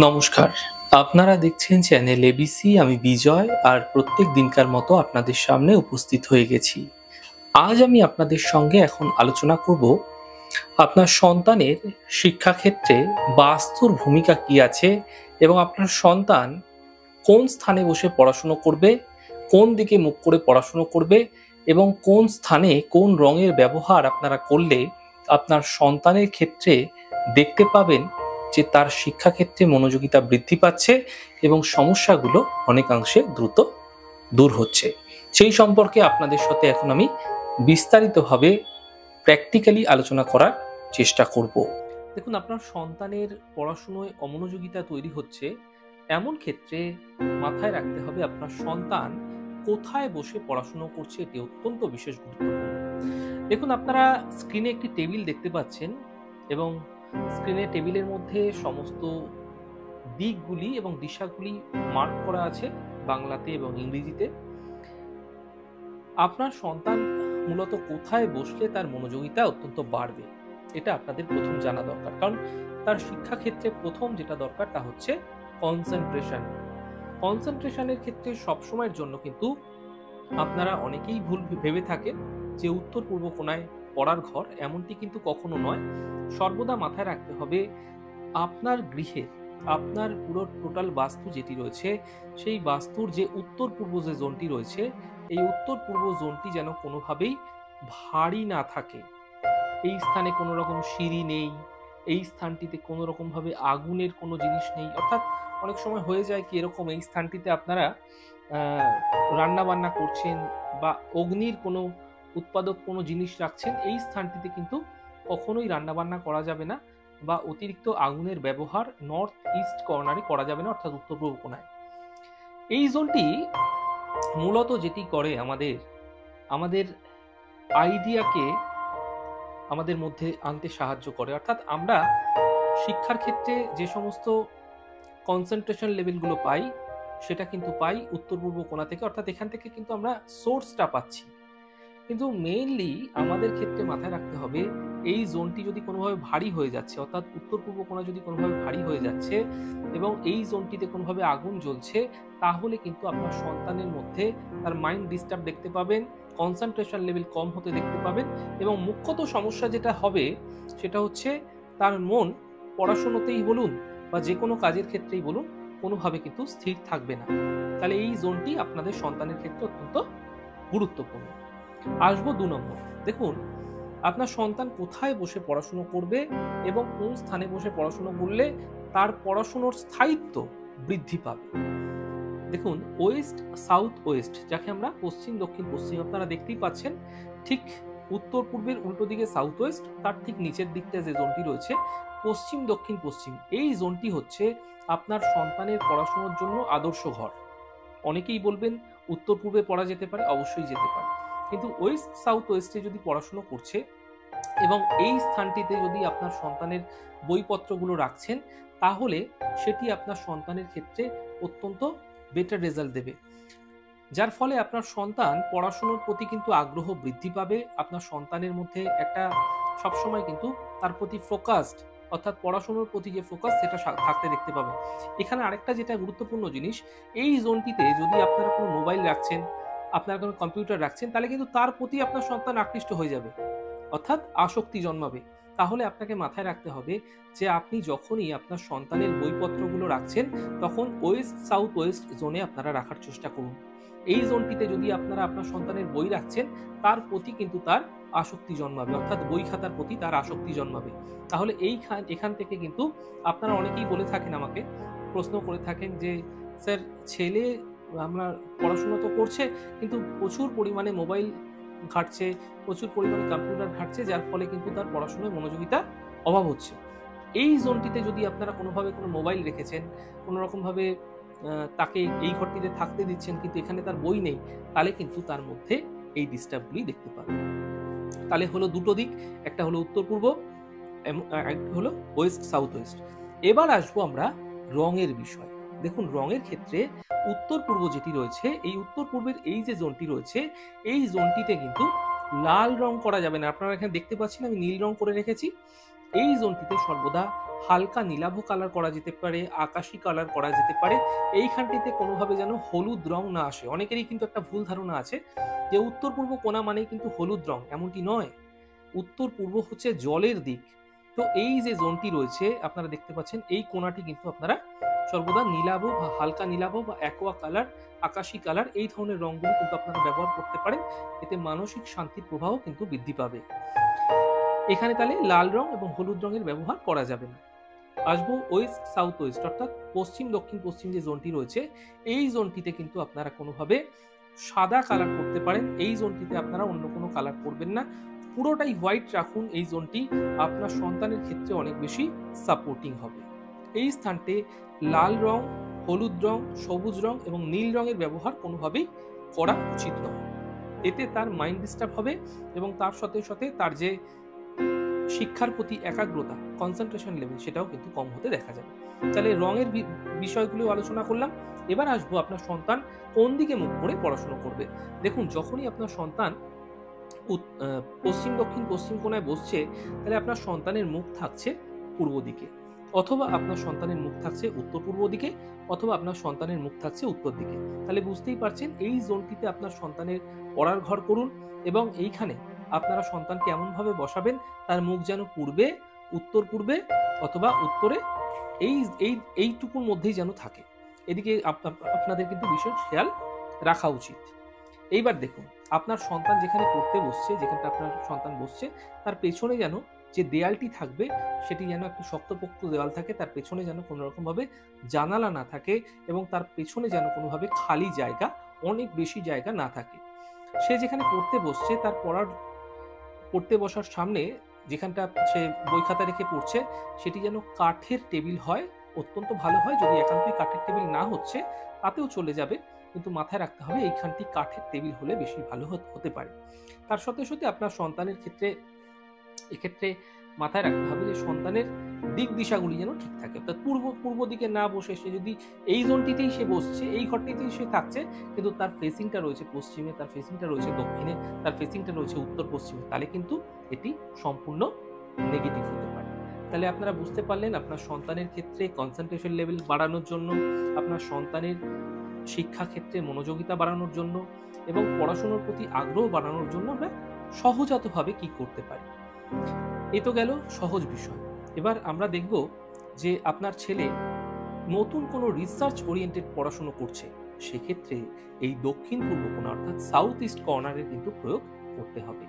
নমস্কার, আপনারা দেখছেন চ্যানেল এবিসি। আমি বিজয়, আর প্রত্যেক দিনকার মতো আপনাদের সামনে উপস্থিত হয়ে গেছি। আজ আমি আপনাদের সঙ্গে এখন আলোচনা করব আপনার সন্তানের শিক্ষাক্ষেত্রে বাস্তুর ভূমিকা কি আছে এবং আপনার সন্তান কোন স্থানে বসে পড়াশুনো করবে, কোন দিকে মুখ করে পড়াশুনো করবে এবং কোন স্থানে কোন রঙের ব্যবহার আপনারা করলে আপনার সন্তানের ক্ষেত্রে দেখতে পাবেন যে তার শিক্ষাক্ষেত্রে মনোযোগিতা বৃদ্ধি পাচ্ছে এবং সমস্যাগুলো অনেকাংশে দ্রুত দূর হচ্ছে। সেই সম্পর্কে আপনাদের সাথে এখন আমি বিস্তারিতভাবে প্র্যাকটিক্যালি আলোচনা করার চেষ্টা করব। দেখুন, আপনার সন্তানের পড়াশুনোয় অমনোযোগিতা তৈরি হচ্ছে এমন ক্ষেত্রে মাথায় রাখতে হবে আপনার সন্তান কোথায় বসে পড়াশুনো করছে, এটি অত্যন্ত বিশেষ গুরুত্বপূর্ণ। দেখুন, আপনারা স্ক্রিনে একটি টেবিল দেখতে পাচ্ছেন এবং স্ক্রিনে টেবিলের মধ্যে সমস্ত দিকগুলি এবং দিশাগুলি মার্ক করা আছে বাংলাতে এবং ইংরেজিতে। আপনার সন্তান মূলত কোথায় বসলে তার মনোযোগিতা অত্যন্ত বাড়বে, এটা আপনাদের প্রথম জানা দরকার। কারণ তার শিক্ষাক্ষেত্রে প্রথম যেটা দরকার তা হচ্ছে কনসেন্ট্রেশন। কনসেন্ট্রেশনের ক্ষেত্রে সবসময়ের জন্য কিন্তু আপনারা অনেকেই ভুল ভেবে থাকেন যে উত্তর পূর্ব কোণায় পড়ার ঘর, এমনটি কিন্তু কখনো নয়। সর্বদা মাথায় রাখতে হবে আপনার গৃহে আপনার পুরো টোটাল বাস্তু যেটি রয়েছে সেই বাস্তুর যে উত্তর পূর্ব যে জোনটি রয়েছে, এই উত্তর পূর্ব জোনটি যেন কোনোভাবেই ভারী না থাকে। এই স্থানে কোনো রকম সিঁড়ি নেই, এই স্থানটিতে কোনো রকম ভাবে আগুনের কোনো জিনিস নেই। অর্থাৎ অনেক সময় হয়ে যায় কি এরকম, এই স্থানটিতে আপনারা রান্না বান্না করছেন বা অগ্নির কোনো উৎপাদক কোনো জিনিস রাখছেন, এই স্থানটিতে কিন্তু কখনোই রান্না বান্না করা যাবে না বা অতিরিক্ত আগুনের ব্যবহার নর্থ ইস্ট কর্নারে করা যাবে না, অর্থাৎ উত্তর পূর্ব কোণায়। এই জোনটি মূলত যেটি করে আমাদের আইডিয়াকে আমাদের মধ্যে আনতে সাহায্য করে। অর্থাৎ আমরা শিক্ষার ক্ষেত্রে যে সমস্ত কনসেন্ট্রেশন লেভেলগুলো পাই সেটা কিন্তু পাই উত্তর পূর্ব কোণা থেকে। অর্থাৎ এখান থেকে কিন্তু আমরা সোর্সটা পাচ্ছি। কিন্তু মেইনলি আমাদের ক্ষেত্রে মাথায় রাখতে হবে এই জোনটি যদি কোনোভাবে ভারী হয়ে যাচ্ছে, অর্থাৎ উত্তর পূর্ব কোণা যদি কোনোভাবে ভারী হয়ে যাচ্ছে এবং এই জোনটিতে কোনোভাবে আগুন জ্বলছে, তাহলে কিন্তু আপনার সন্তানের মধ্যে তার মাইন্ড ডিস্টার্ব দেখতে পাবেন, কনসেন্ট্রেশন লেভেল কম হতে দেখতে পাবেন এবং মুখ্যত সমস্যা যেটা হবে সেটা হচ্ছে তার মন পড়াশোনাতেই বলুন বা যে কোনো কাজের ক্ষেত্রেই বলুন কোনোভাবে কিন্তু স্থির থাকবে না। তাহলে এই জোনটি আপনাদের সন্তানের ক্ষেত্রে অত্যন্ত গুরুত্বপূর্ণ। আসবো 2 নম্বর। দেখুন, আপনার সন্তান কোথায় বসে পড়াশুনো করবে এবং কোন স্থানে বসে পড়াশুনো করলে তার পড়াশুনোর স্থায়িত্ব বৃদ্ধি পাবে। দেখুন, ওয়েস্ট সাউথ ওয়েস্ট, যাকে আমরা পশ্চিম দক্ষিণ পশ্চিম, আপনারা দেখতেই পাচ্ছেন ঠিক উত্তর পূর্বের উল্টো দিকে সাউথ ওয়েস্ট, তার ঠিক নিচের দিকটা যে জোনটি রয়েছে পশ্চিম দক্ষিণ পশ্চিম, এই জোনটি হচ্ছে আপনার সন্তানের পড়াশোনার জন্য আদর্শ ঘর। অনেকেই বলবেন উত্তর পূর্বে পড়া যেতে পারে, অবশ্যই যেতে পারে, কিন্তু ওয়েস্ট সাউথ ওয়েস্টে যদি পড়াশুনো করছে এবং এই স্থানটিতে যদি আপনার সন্তানের বইপত্রগুলো রাখছেন, তাহলে সেটি আপনার সন্তানের ক্ষেত্রে অত্যন্ত বেটার রেজাল্ট দেবে, যার ফলে আপনার সন্তান পড়াশোনার প্রতি কিন্তু আগ্রহ বৃদ্ধি পাবে। আপনার সন্তানের মধ্যে একটা সবসময় কিন্তু তার প্রতি ফোকাসড, অর্থাৎ পড়াশোনার প্রতি যে ফোকাস সেটা থাকতে দেখতে পাবে। এখানে আরেকটা যেটা গুরুত্বপূর্ণ জিনিস, এই জোনটিতে যদি আপনারা কোনো মোবাইল রাখছেন, আপনারা কোনো কম্পিউটার রাখছেন, তাহলে কিন্তু তার প্রতি আপনার সন্তান আকৃষ্ট হয়ে যাবে, অর্থাৎ আসক্তি জন্মাবে। তাহলে আপনাকে মাথায় রাখতে হবে যে আপনি যখনই আপনার সন্তানের বইপত্রগুলো রাখছেন তখন ওয়েস্ট সাউথ ওয়েস্ট জোনে আপনারা রাখার চেষ্টা করুন। এই জোনটিতে যদি আপনারা আপনার সন্তানের বই রাখছেন, তার প্রতি কিন্তু তার আসক্তি জন্মাবে, অর্থাৎ বই খাতার প্রতি তার আসক্তি জন্মাবে। তাহলে এখান থেকে কিন্তু আপনারা অনেকেই বলে থাকেন, আমাকে প্রশ্ন করে থাকেন যে স্যার, ছেলে আমরা পড়াশোনা তো করছে কিন্তু প্রচুর পরিমাণে মোবাইল ঘাটছে, প্রচুর পরিমাণে কম্পিউটার ঘাটছে, যার ফলে কিন্তু তার পড়াশোনায় মনোযোগিতার অভাব হচ্ছে। এই জোনটিতে যদি আপনারা কোনোভাবে কোনো মোবাইল রেখেছেন, কোনো রকমভাবে তাকে এই ঘরটিতে থাকতে দিচ্ছেন কিন্তু এখানে তার বই নেই, তাহলে কিন্তু তার মধ্যে এই ডিস্টার্বগুলি দেখতে পাবেন। তাহলে হলো দুটো দিক, একটা হলো উত্তর পূর্ব, একটা হলো ওয়েস্ট সাউথ ওয়েস্ট। এবার আসবো আমরা রঙের বিষয়। দেখুন, রঙের ক্ষেত্রে উত্তর পূর্ব যেটি রয়েছে, এই উত্তর পূর্বের এই যে জোনটি রয়েছে, এই জোনটিতে কিন্তু লাল রং করা যাবে না। আপনারা এখানে দেখতে পাচ্ছেন আমি নীল রং করে রেখেছি। এই জোনটিতে সর্বদা হালকা নীলাভ কালার করা যেতে পারে, আকাশি কালার করা যেতে পারে। এইখানটিতে কোনোভাবে যেন হলুদ রং না আসে। অনেকেরই কিন্তু একটা ভুল ধারণা আছে যে উত্তর পূর্ব কোণা মানেই কিন্তু হলুদ রং, এমনটি নয়। উত্তর পূর্ব হচ্ছে জলের দিক। তো এই যে জোনটি রয়েছে আপনারা দেখতে পাচ্ছেন, এই কোণাটি কিন্তু আপনারা সর্বদা নীলাভ বা হালকা নীলাভ বা অ্যাকোয়া কালার, আকাশি কালার এই ধরনের রংগুলো কিন্তু আপনারা ব্যবহার করতে পারেন। এতে মানসিক শান্তির প্রবাহ কিন্তু বৃদ্ধি পাবে। এখানে তাহলে লাল রং এবং হলুদ রঙের ব্যবহার করা যাবে না। আসবো ওয়েস্ট সাউথ ওয়েস্ট, অর্থাৎ পশ্চিম দক্ষিণ পশ্চিম যে জোনটি রয়েছে, এই জোনটিতে কিন্তু আপনারা কোনোভাবে সাদা কালার করতে পারেন। এই জোনটিতে আপনারা অন্য কোনো কালার করবেন না, পুরোটাই হোয়াইট রাখুন। এই জোনটি আপনার সন্তানের ক্ষেত্রে অনেক বেশি সাপোর্টিং হবে। এই স্থানটি লাল রং, হলুদ রং, সবুজ রং এবং নীল রঙের ব্যবহার কোনোভাবেই করা উচিত নয়। এতে তার মাইন্ড ডিস্টার্ব হবে এবং তার সাথে সাথে তার যে শিক্ষার প্রতি একাগ্রতা, কনসেন্ট্রেশন লেভেল, সেটাও কিন্তু কম হতে দেখা যাবে। তাহলে রঙের বিষয়গুলো আলোচনা করলাম। এবার আসবো আপনার সন্তান কোন দিকে মুখ করে পড়াশোনা করবে। দেখুন, যখনই আপনার সন্তান পশ্চিম দক্ষিণ পশ্চিম কোণায় বসছে, তাহলে আপনার সন্তানের মুখ থাকছে পূর্ব দিকে, অথবা আপনার সন্তানের মুখ থাকছে উত্তর পূর্ব দিকে, অথবা আপনার সন্তানের মুখ থাকছে উত্তর দিকে। তাহলে বুঝতেই পারছেন, এই জোনটিতে আপনার সন্তানের পড়ার ঘর করুন এবং এইখানে আপনারা সন্তানকে এমনভাবে বসাবেন তার মুখ যেন পূর্বে, উত্তর পূর্বে অথবা উত্তরে, এইটুকুর মধ্যেই যেন থাকে। এদিকে আপনাদের কিন্তু বিশেষ খেয়াল রাখা উচিত। এইবার দেখুন, আপনার সন্তান যেখানে পড়তে বসছে, যেখানটা আপনার সন্তান বসছে, তার পেছনে যেন যে দেয়ালটি থাকবে সেটি যেন একটু শক্তপোক্ত দেওয়াল থাকে। তার পেছনে যেন কোনো রকম ভাবে জানালা না থাকে এবং তার পেছনে যেন কোনোভাবে খালি জায়গা, অনেক বেশি জায়গা না থাকে। সে যেখানে পড়তে বসছে, তার পড়তে বসার সামনে যেখানটা সে বই খাতা রেখে পড়ছে, সেটি যেন কাঠের টেবিল হয়, অত্যন্ত ভালো হয়। যদি একান্তই কাঠের টেবিল না হচ্ছে তাতেও চলে যাবে, কিন্তু মাথায় রাখতে হবে এইখানটি কাঠের টেবিল হলে বেশি ভালো হতে পারে। তার সাথে সাথে আপনার সন্তানের এক্ষেত্রে মাথায় রাখতে হবে যে সন্তানের দিক দিশাগুলি যেন ঠিক থাকে, অর্থাৎ পূর্ব দিকে না বসে সে যদি এই জোনটিতেই সে বসছে, এই ঘরটিতেই সে থাকছে, কিন্তু তার ফেসিংটা রয়েছে পশ্চিমে, তার ফেসিংটা রয়েছে দক্ষিণে, তার ফেসিংটা রয়েছে উত্তর পশ্চিমে, তাহলে কিন্তু এটি সম্পূর্ণ নেগেটিভ হতে পারে। তাহলে আপনারা বুঝতে পারলেন, আপনার সন্তানের ক্ষেত্রে কনসেন্ট্রেশন লেভেল বাড়ানোর জন্য, আপনার সন্তানের শিক্ষা ক্ষেত্রে মনোযোগিতা বাড়ানোর জন্য এবং পড়াশোনার প্রতি আগ্রহ বাড়ানোর জন্য আমরা সহজাতভাবে কি করতে পারি। এ তো গেল সহজ বিষয়। এবার আমরা দেখব যে আপনার ছেলে নতুন কোনো রিসার্চ ওরিয়েন্টেড পড়াশোনা করছে, সেক্ষেত্রে এই দক্ষিণ পূর্ব কোণা অর্থাৎ সাউথ ইস্ট কর্নারের কিন্তু প্রয়োগ করতে হবে।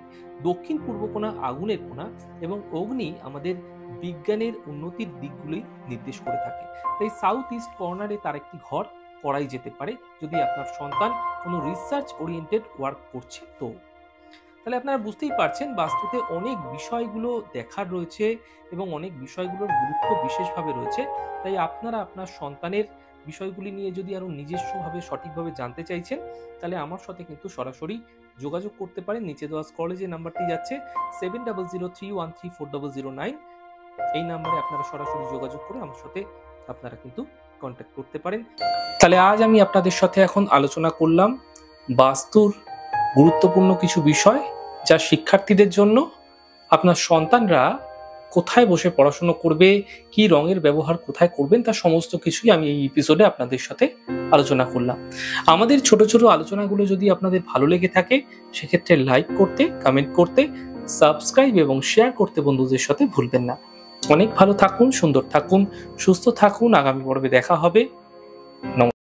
দক্ষিণ পূর্ব কোণা আগুনের কোণা এবং অগ্নি আমাদের বিজ্ঞানের উন্নতির দিকগুলি নির্দেশ করে থাকে। তাই সাউথ ইস্ট কর্নারে তার একটি ঘর করাই যেতে পারে যদি আপনার সন্তান কোনো রিসার্চ ওরিয়েন্টেড ওয়ার্ক করছে। তো তাহলে আপনারা বুঝতেই পারছেন, বাস্তুতে অনেক বিষয়গুলো দেখার রয়েছে এবং অনেক বিষয়গুলোর গুরুত্ব বিশেষভাবে রয়েছে। তাই আপনারা আপনার সন্তানের বিষয়গুলি নিয়ে যদি আরো নিজস্বভাবে সঠিকভাবে জানতে চাইছেন, তাহলে আমার সাথে কিন্তু সরাসরি যোগাযোগ করতে পারেন। নিচে দেওয়া স্ক্রলে যে নাম্বারটি যাচ্ছে 7003134009, এই নাম্বারে আপনারা সরাসরি যোগাযোগ করে আমার সাথে আপনারা কিন্তু কন্ট্যাক্ট করতে পারেন। তাহলে আজ আমি আপনাদের সাথে এখন আলোচনা করলাম বাস্তুর গুরুত্বপূর্ণ কিছু বিষয়, যা শিক্ষার্থীদের জন্য আপনার সন্তানরা কোথায় বসে পড়াশোনা করবে, কি রঙের ব্যবহার কোথায় করবেন, তার সমস্ত কিছুই আমি এই এপিসোডে আপনাদের সাথে আলোচনা করলাম। আমাদের ছোট ছোট আলোচনাগুলো যদি আপনাদের ভালো লেগে থাকে, সেক্ষেত্রে লাইক করতে, কমেন্ট করতে, সাবস্ক্রাইব এবং শেয়ার করতে বন্ধুদের সাথে ভুলবেন না। অনেক ভালো থাকুন, সুন্দর থাকুন, সুস্থ থাকুন। আগামী পর্বে দেখা হবে। নমস্কার।